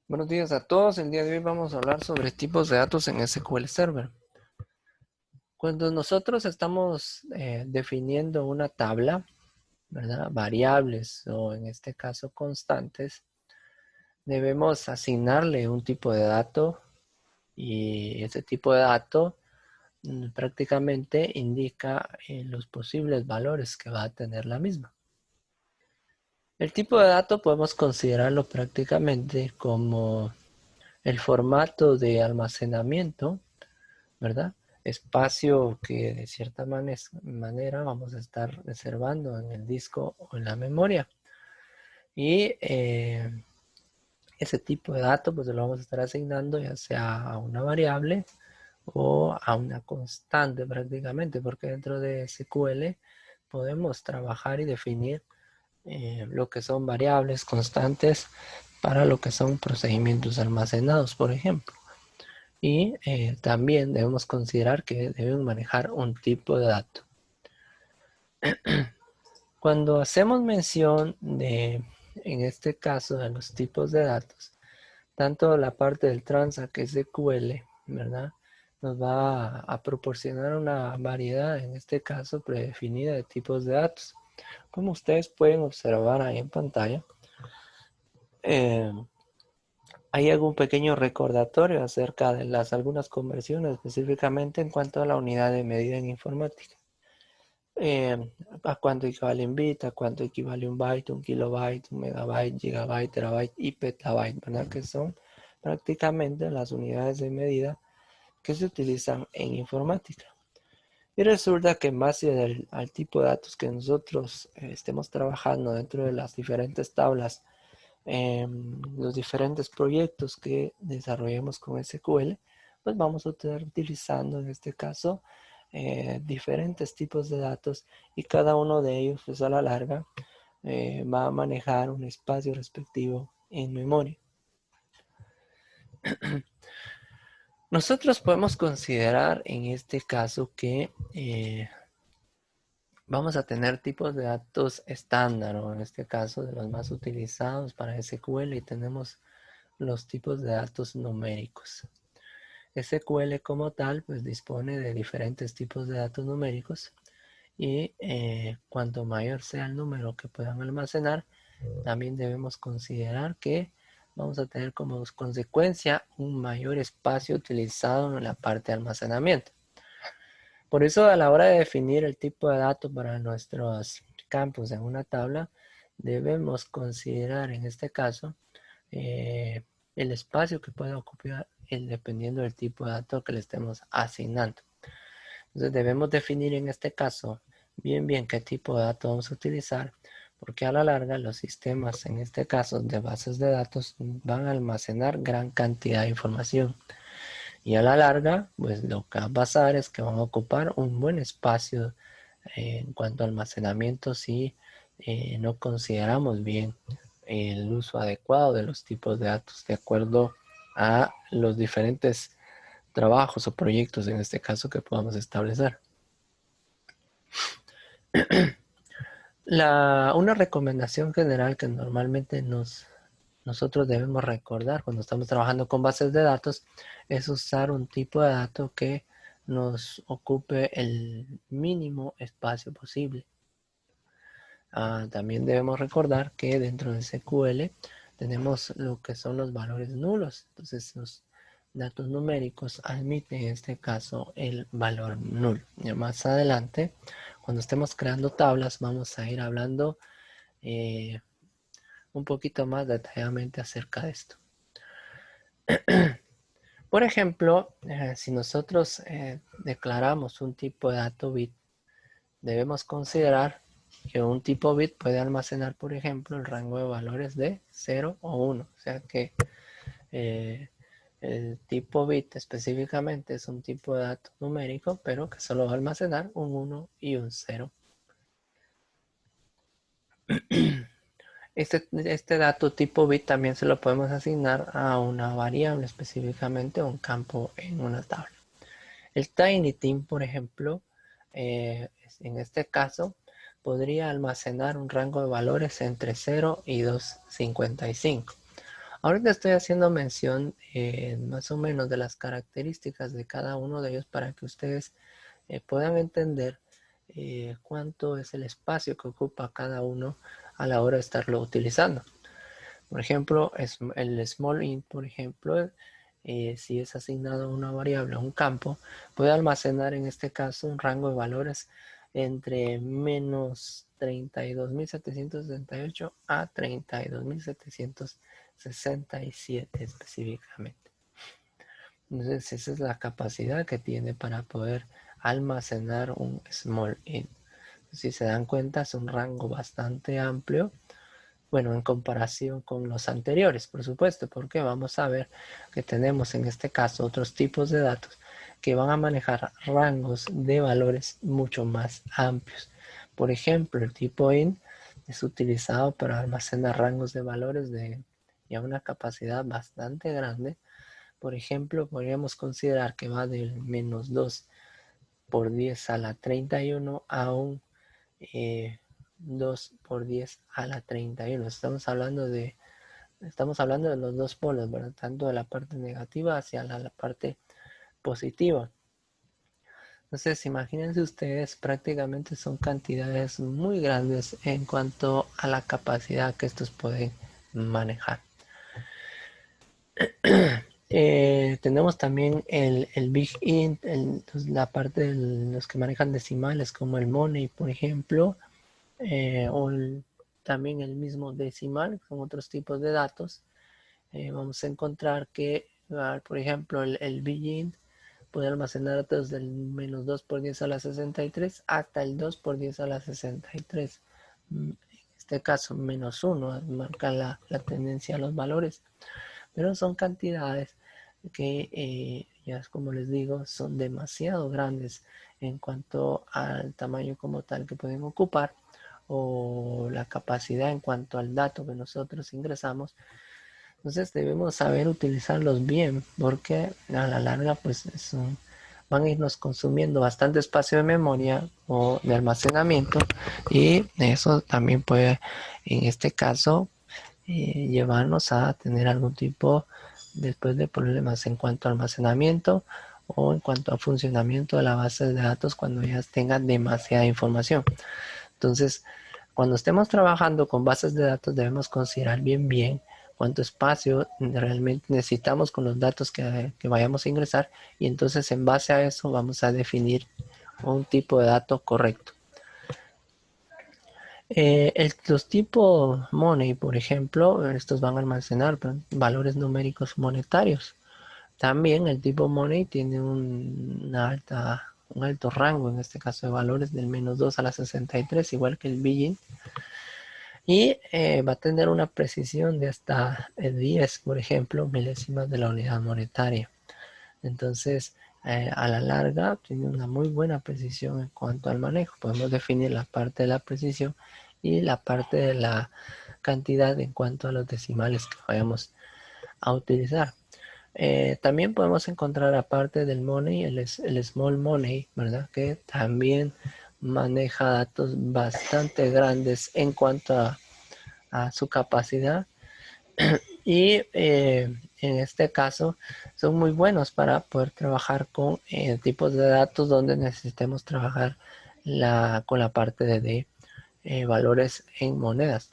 Buenos días a todos. El día de hoy vamos a hablar sobre tipos de datos en SQL Server. Cuando nosotros estamos definiendo una tabla, ¿verdad? Variables o en este caso constantes, debemos asignarle un tipo de dato y ese tipo de dato prácticamente indica los posibles valores que va a tener la misma. El tipo de dato podemos considerarlo prácticamente como el formato de almacenamiento, ¿verdad? Espacio que de cierta manera vamos a estar reservando en el disco o en la memoria. Y ese tipo de datos pues lo vamos a estar asignando ya sea a una variable o a una constante prácticamente, porque dentro de SQL podemos trabajar y definir lo que son variables constantes para lo que son procedimientos almacenados, por ejemplo. Y también debemos considerar que deben manejar un tipo de dato. Cuando hacemos mención de, en este caso, de los tipos de datos, tanto la parte del Transact SQL, ¿verdad? Nos va a proporcionar una variedad, en este caso, predefinida de tipos de datos. Como ustedes pueden observar ahí en pantalla, eh, hay algún pequeño recordatorio acerca de las algunas conversiones, específicamente en cuanto a la unidad de medida en informática. A cuánto equivale un bit, a cuánto equivale un byte, un kilobyte, un megabyte, gigabyte, terabyte y petabyte, ¿verdad? Que son prácticamente las unidades de medida que se utilizan en informática. Y resulta que en base al tipo de datos que nosotros estemos trabajando dentro de las diferentes tablas, los diferentes proyectos que desarrollemos con SQL, pues vamos a estar utilizando en este caso diferentes tipos de datos y cada uno de ellos pues a la larga va a manejar un espacio respectivo en memoria. Nosotros podemos considerar en este caso que vamos a tener tipos de datos estándar o en este caso de los más utilizados para SQL y tenemos los tipos de datos numéricos. SQL como tal pues dispone de diferentes tipos de datos numéricos y cuanto mayor sea el número que puedan almacenar, también debemos considerar que vamos a tener como consecuencia un mayor espacio utilizado en la parte de almacenamiento. Por eso a la hora de definir el tipo de datos para nuestros campos en una tabla, debemos considerar en este caso el espacio que puede ocupar dependiendo del tipo de datos que le estemos asignando. Entonces debemos definir en este caso bien qué tipo de datos vamos a utilizar, porque a la larga los sistemas, en este caso de bases de datos, van a almacenar gran cantidad de información. Y a la larga, pues lo que va a pasar es que van a ocupar un buen espacio en cuanto a almacenamiento si no consideramos bien el uso adecuado de los tipos de datos de acuerdo a los diferentes trabajos o proyectos en este caso que podamos establecer. Una recomendación general que normalmente nosotros debemos recordar cuando estamos trabajando con bases de datos es usar un tipo de dato que nos ocupe el mínimo espacio posible. También debemos recordar que dentro de SQL tenemos lo que son los valores nulos. Entonces los datos numéricos admiten en este caso el valor nulo. Ya más adelante, cuando estemos creando tablas, vamos a ir hablando eh, un poquito más detalladamente acerca de esto. Por ejemplo, si nosotros declaramos un tipo de dato bit, debemos considerar que un tipo bit puede almacenar, por ejemplo, el rango de valores de 0 o 1. O sea que eh, el tipo bit específicamente es un tipo de dato numérico, pero que solo va a almacenar un 1 y un 0. Este dato tipo bit también se lo podemos asignar a una variable, específicamente a un campo en una tabla. El TinyTeam, por ejemplo, en este caso, podría almacenar un rango de valores entre 0 y 255. Ahorita estoy haciendo mención más o menos de las características de cada uno de ellos para que ustedes puedan entender cuánto es el espacio que ocupa cada uno a la hora de estarlo utilizando. Por ejemplo, el small int, por ejemplo, si es asignado a una variable, a un campo, puede almacenar en este caso un rango de valores entre menos 32.768 a 32.767 específicamente. Entonces esa es la capacidad que tiene para poder almacenar un small int. Si se dan cuenta, es un rango bastante amplio. Bueno, en comparación con los anteriores, por supuesto, porque vamos a ver que tenemos en este caso otros tipos de datos que van a manejar rangos de valores mucho más amplios. Por ejemplo, el tipo int es utilizado para almacenar rangos de valores de ya una capacidad bastante grande. Por ejemplo, podríamos considerar que va del menos 2 por 10 a la 31 a un 2 por 10 a la 31. Estamos hablando de los dos polos, ¿verdad? Tanto de la parte negativa hacia la parte positiva. Entonces, imagínense ustedes, prácticamente son cantidades muy grandes en cuanto a la capacidad que estos pueden manejar. Tenemos también el Big Int, la parte de los que manejan decimales como el Money, por ejemplo, o también el mismo decimal, con otros tipos de datos. Vamos a encontrar que, por ejemplo, el Big Int puede almacenar datos del menos 2 por 10 a la 63 hasta el 2 por 10 a la 63. En este caso, menos 1 marca la tendencia a los valores, pero son cantidades que, ya como les digo, son demasiado grandes en cuanto al tamaño como tal que pueden ocupar o la capacidad en cuanto al dato que nosotros ingresamos. Entonces debemos saber utilizarlos bien porque a la larga pues van a irnos consumiendo bastante espacio de memoria o de almacenamiento, y eso también puede en este caso llevarnos a tener algún tipo después de problemas en cuanto a almacenamiento o en cuanto a funcionamiento de la base de datos cuando ya tengan demasiada información. Entonces, cuando estemos trabajando con bases de datos debemos considerar bien cuánto espacio realmente necesitamos con los datos que vayamos a ingresar, y entonces en base a eso vamos a definir un tipo de dato correcto. Los tipos money, por ejemplo, estos van a almacenar valores numéricos monetarios. También el tipo money tiene un alto rango, en este caso de valores del menos 2 a la 63, igual que el Big. Y va a tener una precisión de hasta 10, por ejemplo, milésimas de la unidad monetaria. Entonces, a la larga, tiene una muy buena precisión en cuanto al manejo. Podemos definir la parte de la precisión y la parte de la cantidad en cuanto a los decimales que vayamos a utilizar. También podemos encontrar, aparte del money, el small money, ¿verdad? Que también maneja datos bastante grandes en cuanto a su capacidad, y en este caso son muy buenos para poder trabajar con tipos de datos donde necesitemos trabajar con la parte de valores en monedas.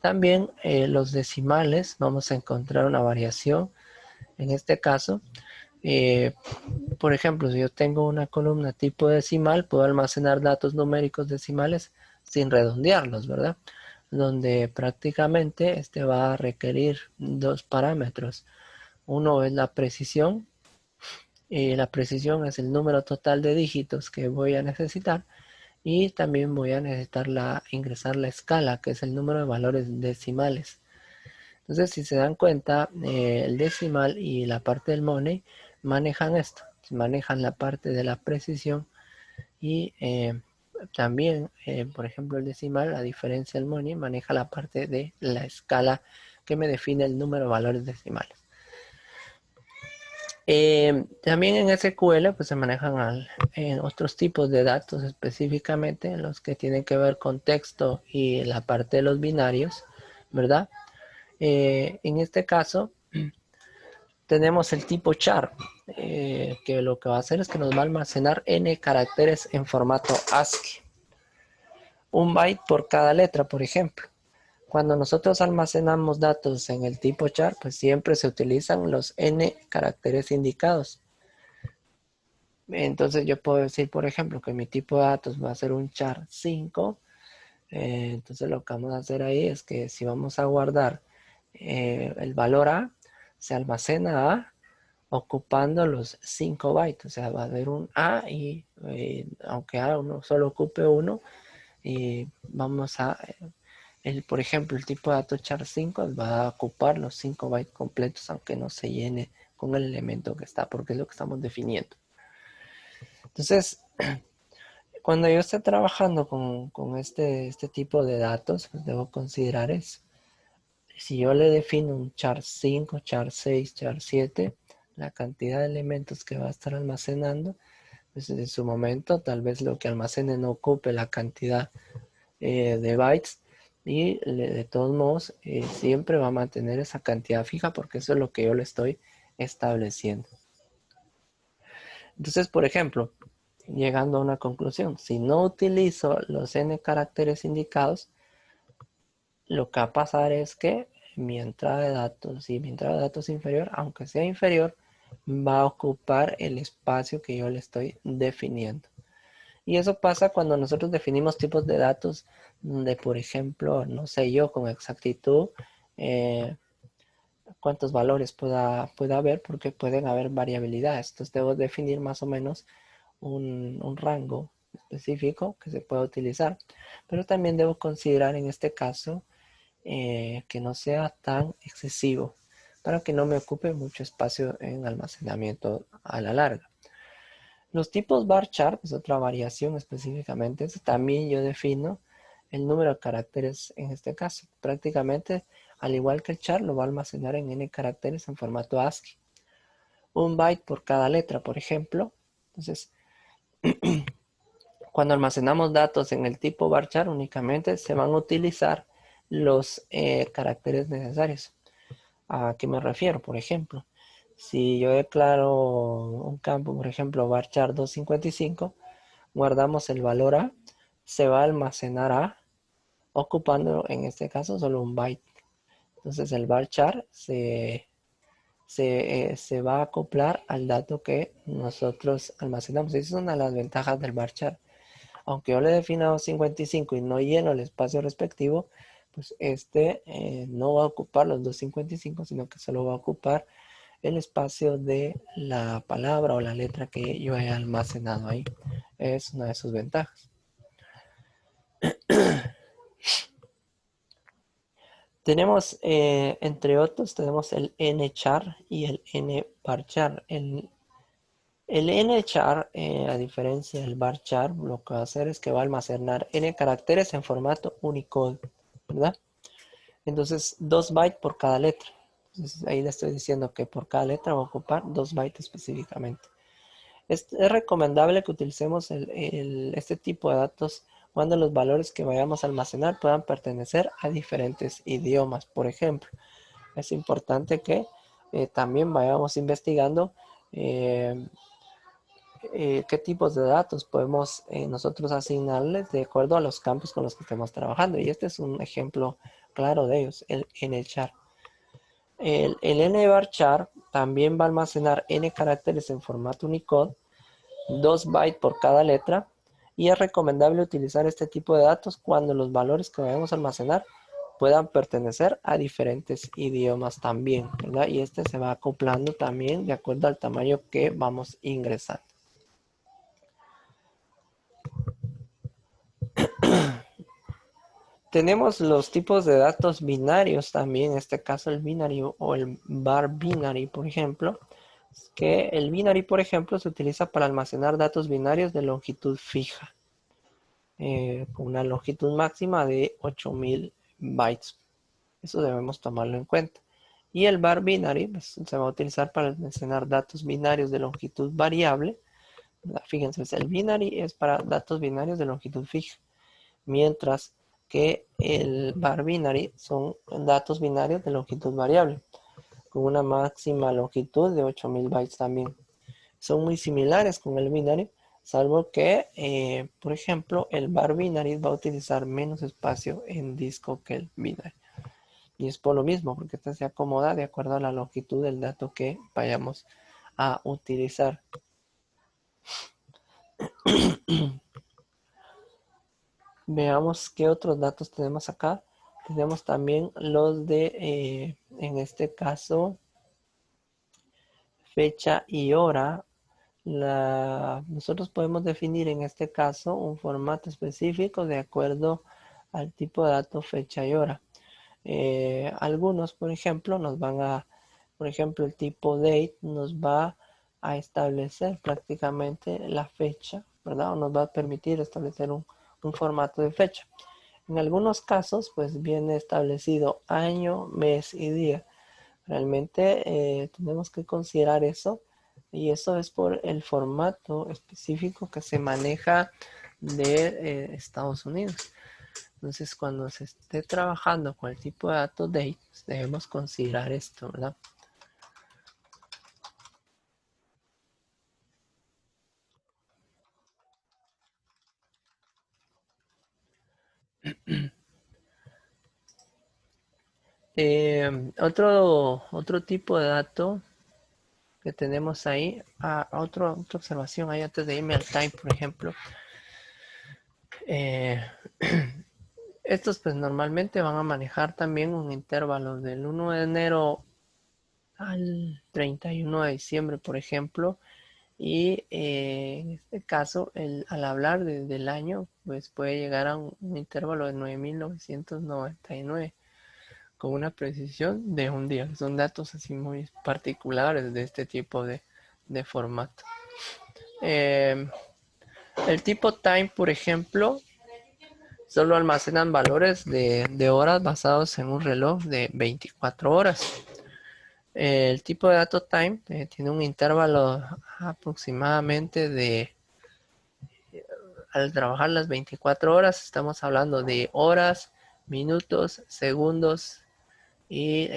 También los decimales, vamos a encontrar una variación. En este caso, eh, por ejemplo, si yo tengo una columna tipo decimal, puedo almacenar datos numéricos decimales sin redondearlos, ¿verdad? Donde prácticamente este va a requerir dos parámetros. Uno es la precisión, y la precisión es el número total de dígitos que voy a necesitar, y también voy a necesitar ingresar la escala, que es el número de valores decimales. Entonces, si se dan cuenta, el decimal y la parte del money manejan esto, manejan la parte de la precisión, y también, por ejemplo, el decimal, a diferencia del money, maneja la parte de la escala que me define el número de valores decimales. También en SQL pues se manejan otros tipos de datos, específicamente los que tienen que ver con texto y la parte de los binarios, ¿verdad? En este caso, tenemos el tipo char, que lo que va a hacer es que nos va a almacenar n caracteres en formato ASCII. Un byte por cada letra, por ejemplo. Cuando nosotros almacenamos datos en el tipo char, pues siempre se utilizan los n caracteres indicados. Entonces yo puedo decir, por ejemplo, que mi tipo de datos va a ser un char 5. Entonces lo que vamos a hacer ahí es que si vamos a guardar el valor A, se almacena A ocupando los 5 bytes. O sea, va a haber un A y aunque A uno solo ocupe 1, y vamos a, por ejemplo, el tipo de dato char 5 va a ocupar los 5 bytes completos, aunque no se llene con el elemento que está, porque es lo que estamos definiendo. Entonces, cuando yo esté trabajando con este tipo de datos, pues debo considerar eso. Si yo le defino un char 5, char 6, char 7, la cantidad de elementos que va a estar almacenando, pues en su momento tal vez lo que almacene no ocupe la cantidad de bytes, y de todos modos siempre va a mantener esa cantidad fija porque eso es lo que yo le estoy estableciendo. Entonces, por ejemplo, llegando a una conclusión, si no utilizo los n caracteres indicados, lo que va a pasar es que mi entrada de datos, si mi entrada de datos es inferior, aunque sea inferior, va a ocupar el espacio que yo le estoy definiendo. Y eso pasa cuando nosotros definimos tipos de datos donde, por ejemplo, no sé yo con exactitud cuántos valores pueda haber, porque pueden haber variabilidades. Entonces debo definir más o menos un rango específico que se pueda utilizar. Pero también debo considerar en este caso que no sea tan excesivo para que no me ocupe mucho espacio en almacenamiento a la larga. Los tipos varchar es otra variación específicamente. También yo defino el número de caracteres en este caso. Prácticamente, al igual que el char, lo va a almacenar en n caracteres en formato ASCII. Un byte por cada letra, por ejemplo. Entonces, cuando almacenamos datos en el tipo varchar, únicamente se van a utilizar los caracteres necesarios. ¿A qué me refiero? Por ejemplo, si yo declaro un campo, por ejemplo, varchar 255, guardamos el valor A, se va a almacenar A, ocupando en este caso solo un byte. Entonces el varchar se va a acoplar al dato que nosotros almacenamos. Esa es una de las ventajas del varchar. Aunque yo le he definido 55 y no lleno el espacio respectivo, pues no va a ocupar los 255, sino que solo va a ocupar el espacio de la palabra o la letra que yo he almacenado ahí. Es una de sus ventajas. Tenemos, entre otros, tenemos el nchar y el nvarchar. El nchar, a diferencia del varchar, lo que va a hacer es que va a almacenar n caracteres en formato Unicode, ¿verdad? Entonces, 2 bytes por cada letra. Entonces, ahí le estoy diciendo que por cada letra va a ocupar 2 bytes específicamente. Es recomendable que utilicemos este tipo de datos cuando los valores que vayamos a almacenar puedan pertenecer a diferentes idiomas. Por ejemplo, es importante que también vayamos investigando eh, qué tipos de datos podemos nosotros asignarles de acuerdo a los campos con los que estemos trabajando. Y este es un ejemplo claro de ellos, el nchar. El nvarchar también va a almacenar n caracteres en formato Unicode, 2 bytes por cada letra, y es recomendable utilizar este tipo de datos cuando los valores que vayamos a almacenar puedan pertenecer a diferentes idiomas también, ¿verdad? Y este se va acoplando también de acuerdo al tamaño que vamos ingresando. Tenemos los tipos de datos binarios también, en este caso el binario o el bar binary, por ejemplo, que el binary, por ejemplo, se utiliza para almacenar datos binarios de longitud fija, con una longitud máxima de 8000 bytes. Eso debemos tomarlo en cuenta. Y el bar binary pues, se va a utilizar para almacenar datos binarios de longitud variable. Fíjense, el binary es para datos binarios de longitud fija, mientras que el bar binary son datos binarios de longitud variable, con una máxima longitud de 8000 bytes también. Son muy similares con el binary, salvo que, por ejemplo, el bar binary va a utilizar menos espacio en disco que el binary. Y es por lo mismo, porque este se acomoda de acuerdo a la longitud del dato que vayamos a utilizar. Veamos qué otros datos tenemos acá. Tenemos también los de, en este caso, fecha y hora. Nosotros podemos definir en este caso un formato específico de acuerdo al tipo de dato, fecha y hora. Algunos, por ejemplo, por ejemplo, el tipo date nos va a establecer prácticamente la fecha, ¿verdad? O nos va a permitir establecer un formato de fecha. En algunos casos, pues viene establecido año, mes y día. Realmente tenemos que considerar eso, y eso es por el formato específico que se maneja de Estados Unidos. Entonces, cuando se esté trabajando con el tipo de datos date, pues debemos considerar esto, ¿verdad? Otro tipo de dato que tenemos ahí, otra observación ahí antes de irme al time, por ejemplo. Estos pues normalmente van a manejar también un intervalo del 1 de enero al 31 de diciembre, por ejemplo. Y en este caso, al hablar del año, pues puede llegar a un intervalo de 9999 con una precisión de un día. Son datos así muy particulares de este tipo de formato. El tipo time, por ejemplo, solo almacenan valores de horas basados en un reloj de 24 horas. El tipo de dato time tiene un intervalo aproximadamente al trabajar las 24 horas, estamos hablando de horas, minutos, segundos y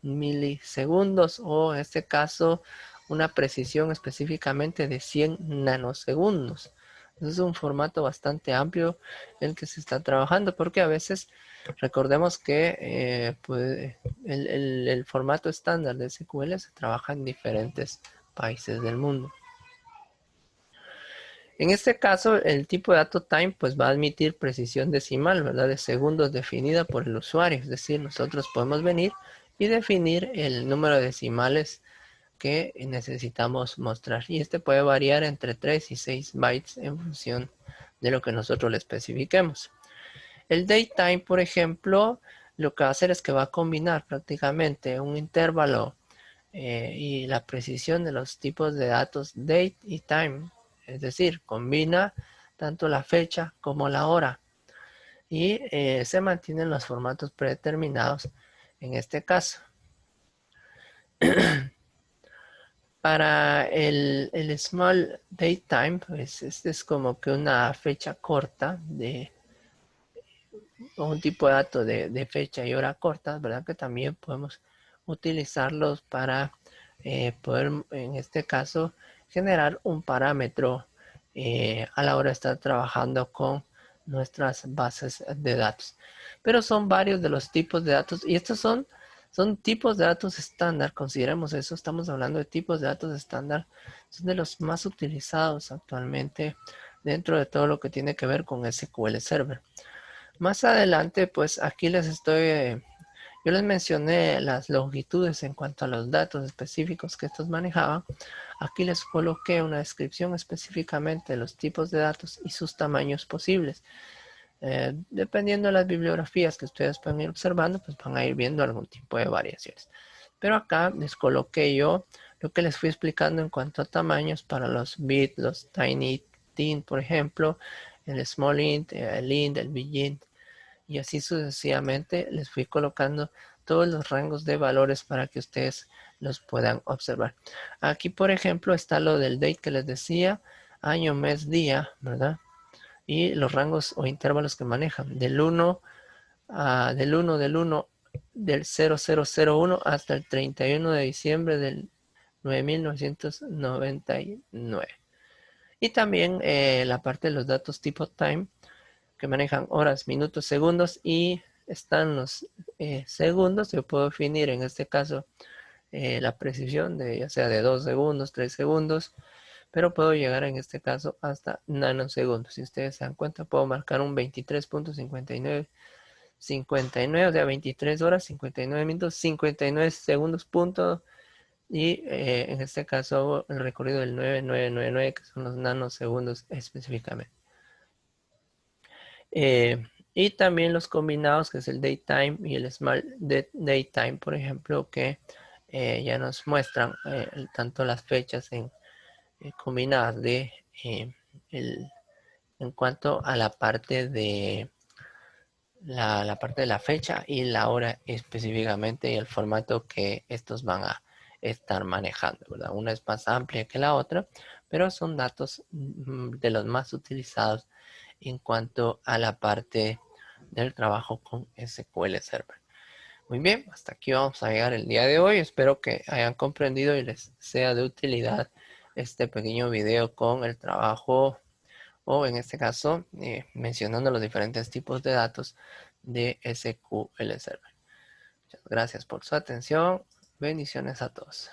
milisegundos, o en este caso una precisión específicamente de 100 nanosegundos. Es un formato bastante amplio el que se está trabajando, porque a veces recordemos que pues, el formato estándar de SQL se trabaja en diferentes países del mundo. En este caso, el tipo de dato time pues va a admitir precisión decimal, ¿verdad? De segundos definida por el usuario. Es decir, nosotros podemos venir y definir el número de decimales que necesitamos mostrar. Y este puede variar entre 3 y 6 bytes en función de lo que nosotros le especifiquemos. El datetime, por ejemplo, lo que va a hacer es que va a combinar prácticamente un intervalo y la precisión de los tipos de datos date y time. Es decir, combina tanto la fecha como la hora. Y se mantienen los formatos predeterminados en este caso. Para el small date time, pues este es como que una fecha corta de un tipo de dato de fecha y hora corta, ¿verdad? Que también podemos utilizarlos para poder, en este caso, generar un parámetro a la hora de estar trabajando con nuestras bases de datos. Pero son varios de los tipos de datos, y estos son tipos de datos estándar. Consideremos eso, estamos hablando de tipos de datos estándar, son de los más utilizados actualmente dentro de todo lo que tiene que ver con SQL Server. Más adelante, pues aquí yo les mencioné las longitudes en cuanto a los datos específicos que estos manejaban. Aquí les coloqué una descripción específicamente de los tipos de datos y sus tamaños posibles. Dependiendo de las bibliografías que ustedes pueden ir observando, pues van a ir viendo algún tipo de variaciones. Pero acá les coloqué yo lo que les fui explicando en cuanto a tamaños para los bit, los tiny int, por ejemplo, el small int, el int, el big int, y así sucesivamente les fui colocando todos los rangos de valores para que ustedes los puedan observar. Aquí, por ejemplo, está lo del date que les decía, año, mes, día, ¿verdad? Y los rangos o intervalos que manejan, del 1 del 1 del 0001 hasta el 31 de diciembre del 9999. Y también la parte de los datos tipo time, que manejan horas, minutos, segundos, y están los segundos. Yo puedo definir en este caso la precisión de ya sea de 2 segundos, 3 segundos, pero puedo llegar en este caso hasta nanosegundos. Si ustedes se dan cuenta, puedo marcar un 23.59, o sea, 23 horas, 59 minutos, 59 segundos, punto. Y en este caso hago el recorrido del 9999, que son los nanosegundos específicamente. Y también los combinados, que es el daytime y el smart daytime, por ejemplo, que ya nos muestran tanto las fechas combinadas el- en cuanto a la parte de la parte de la fecha y la hora específicamente, y el formato que estos van a estar manejando, ¿verdad? Una es más amplia que la otra, pero son datos de los más utilizados en cuanto a la parte del trabajo con SQL Server. Muy bien, hasta aquí vamos a llegar el día de hoy. Espero que hayan comprendido y les sea de utilidad este pequeño video con el trabajo, o en este caso mencionando los diferentes tipos de datos de SQL Server. Muchas gracias por su atención. Bendiciones a todos.